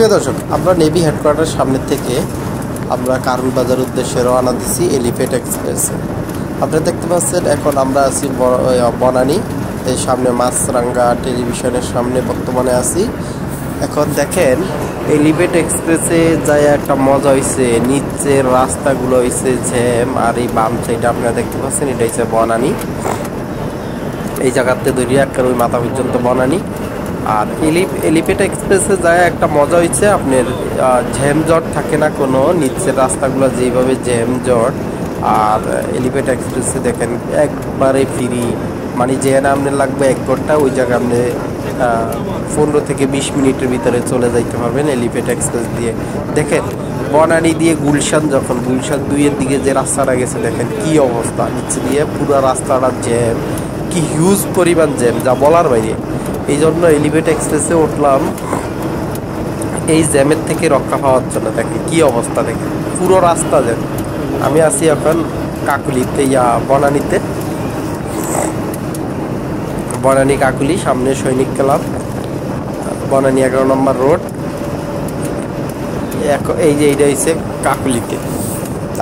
প্রিয় দর্শক, আমরা নেভি হেডকোয়ার্টার সামনে থেকে আমরা কারণ বাজার উদ্দেশ্যে রওনা দিছি এলিফেন্ট এক্সপ্রেসে। আপনারা দেখতে পাচ্ছেন এখন আমরা আছি বনানী, এই সামনে মাছরাঙ্গা টেলিভিশনের সামনে বর্তমানে আছি। এখন দেখেন এলিফেন্ট এক্সপ্রেসে যায় একটা মজা হয়েছে, নিচের রাস্তাগুলো হয়েছে জ্যাম, আর এই বাম সাইডে আপনারা দেখতে পাচ্ছেন এটা হচ্ছে বনানী। এই জায়গাতে দরিয়া একটা ওই মাথা পর্যন্ত বনানী। আর এলিফেন্ট এক্সপ্রেসে যায় একটা মজা হয়েছে, আপনার জ্যামজট থাকে না কোনো, নিচের রাস্তাগুলো যেভাবে জ্যামজট। আর এলিফেন্ট এক্সপ্রেসে দেখেন একবারে ফ্রি, মানে যে আপনার লাগবে 1 ঘন্টা, ওই জায়গায় আপনি 15 থেকে 20 মিনিটের ভিতরে চলে যাইতে পারবেন এলিফেন্ট এক্সপ্রেস দিয়ে। দেখেন বনানী দিয়ে গুলশান, যখন গুলশান 2-এর দিকে যে রাস্তাটা গেছে দেখেন কি অবস্থা, নিচে দিয়ে পুরো রাস্তাটা জ্যাম, কি হিউজ পরিমাণ জ্যাম যা বলার বাইরে। এই জন্য এলিফেন্ট এক্সপ্রেসে উঠলাম এই জ্যামের থেকে রক্ষা পাওয়ার জন্য। দেখেন কি অবস্থা, দেখেন পুরো রাস্তা জ্যাম। আমি আছি এখন কাকুলিতে, বনানীতে, বনানী কাকুলি, সামনে সৈনিক ক্লাব, বনানী 11 নম্বর রোড। এই যে এইটা হচ্ছে কাকুলিতে।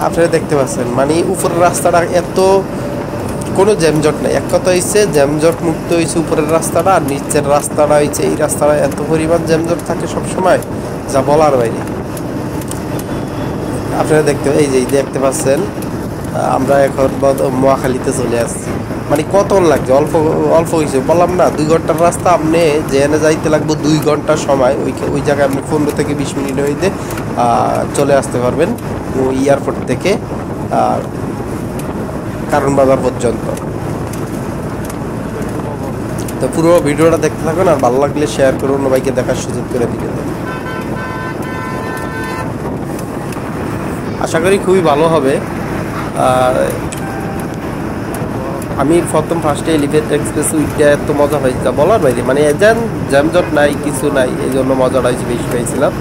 আপনারা দেখতে পাচ্ছেন মানে উপরের রাস্তাটা এত কোনো জ্যামজট নেই, এক কথা হচ্ছে জ্যামজট মুক্ত হয়েছে উপরের রাস্তাটা। আর নিচের রাস্তাটা হয়েছে, এই রাস্তাটা এত পরিমাণ জ্যামজট থাকে সবসময় যা বলার বাইরে। আপনারা দেখতে পাচ্ছেন আমরা এখন মহাখালীতে চলে আসছি। মানে কত লাগছে, অল্প হয়েছে বললাম না, 2 ঘন্টার রাস্তা আপনি জেনে যাইতে লাগবে 2 ঘন্টা সময়। ওই জায়গায় আপনি 15 থেকে 20 মিনিট হইতে চলে আসতে পারবেন ওই এয়ারপোর্ট থেকে কারণ বাজার পর্যন্ত। তো পুরো ভিডিওটা দেখতে থাকুন, আর ভালো লাগলে শেয়ার করুন, অন্য ভাইকে দেখার সুযোগ করে দিবেন। আশা করি খুবই ভালো হবে। আমি ফার্স্টে এলিফেন্ট এক্সপ্রেস উইকটা এত মজা হয়েছে যা বলার বাইরে, মানে জ্যামজট নাই, কিছু নাই, এই জন্য মজাটা হয়েছে বেশি পেয়েছিলাম।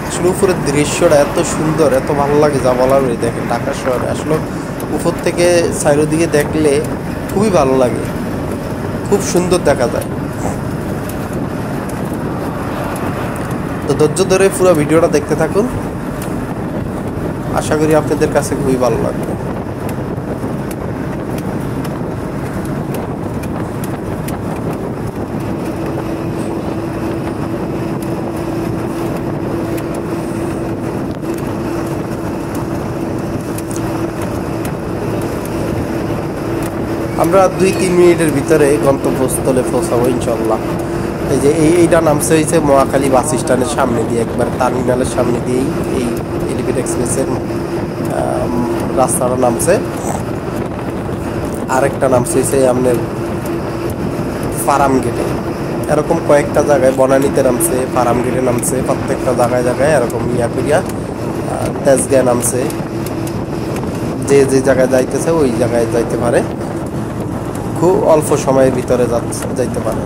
আসলে উপরের দৃশ্যটা এত সুন্দর, এত ভালো লাগে যা বলার বাইরে। দেখেন ঢাকা শহরে আসলে উপর থেকে চারিদিকে দেখলে খুবই ভালো লাগে, খুব সুন্দর দেখা যায়। তো ধৈর্য ধরে পুরো ভিডিওটা দেখতে থাকুন, আশা করি আপনাদের কাছে খুবই ভালো লাগবে। আমরা 2-3 মিনিটের ভিতরে গন্তব্যস্থলে পৌঁছাবো ইনশাল্লাহ। এই যে এইটা নামছে হয়েছে মহাখালী বাস স্ট্যান্ডের সামনে দিয়ে, একবার টার্মিনালের সামনে দিয়েই এই এলিফেন্ট এক্সপ্রেসের রাস্তাটা নামছে। আরেকটা নামছে হয়েছে আপনার ফার্ম গেটে। এরকম কয়েকটা জায়গায় বনানীতে নামছে, ফার্ম গেটে নামছে, প্রত্যেকটা জায়গায় এরকম করিয়া তেজগাঁ নামছে। যে জায়গায় যাইতেছে ওই জায়গায় যাইতে পারে, খুব অল্প সময়ের ভিতরে যাইতে পারে।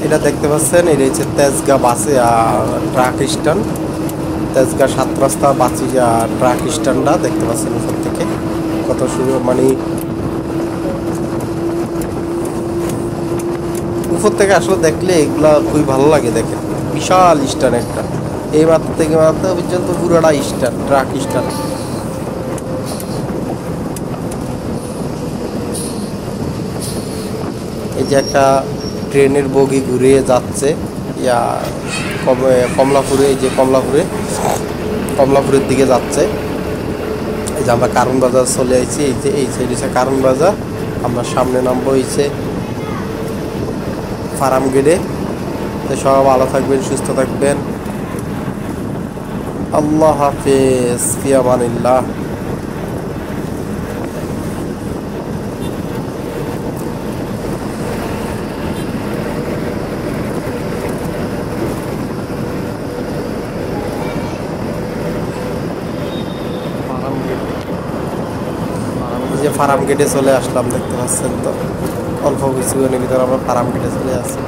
এটা দেখতে পাচ্ছেন, এটা হচ্ছে তেজগাঁ বাসে ট্রাক স্ট্যান্ড, তেজগাঁ 7 রাস্তা বাসি ট্রাক স্ট্যান্ডটা দেখতে পাচ্ছেন উপর থেকে কত সুন্দর। মানে উপর থেকে আসলে দেখলে এগুলা খুবই ভালো লাগে। দেখেন বিশাল স্ট্যান্ড একটা, এই মাথা থেকে মাথা পর্যন্ত পুরোটা স্ট্যান্ড, ট্রাক স্ট্যান্ড। এই যে একটা ট্রেনের বগি ঘুরিয়ে যাচ্ছে কমলাপুরে, এই যে কমলাপুরের দিকে যাচ্ছে। এই যে আমরা কারণ বাজার চলে আইছি, এই যে এই সাইড হচ্ছে কারণ বাজার। আমরা সামনে নামবো হইছে ফার্ম গেটে। তো সবাই ভালো থাকবেন, সুস্থ থাকবেন। আল্লাহ হাফেজ, ফি আমানিল্লাহ। যে ফার্ম গেটে চলে আসলাম, দেখতে পাচ্ছেন তো, অল্প কিছুক্ষণের ভিতরে আমরা ফার্ম গেটে চলে আসছি।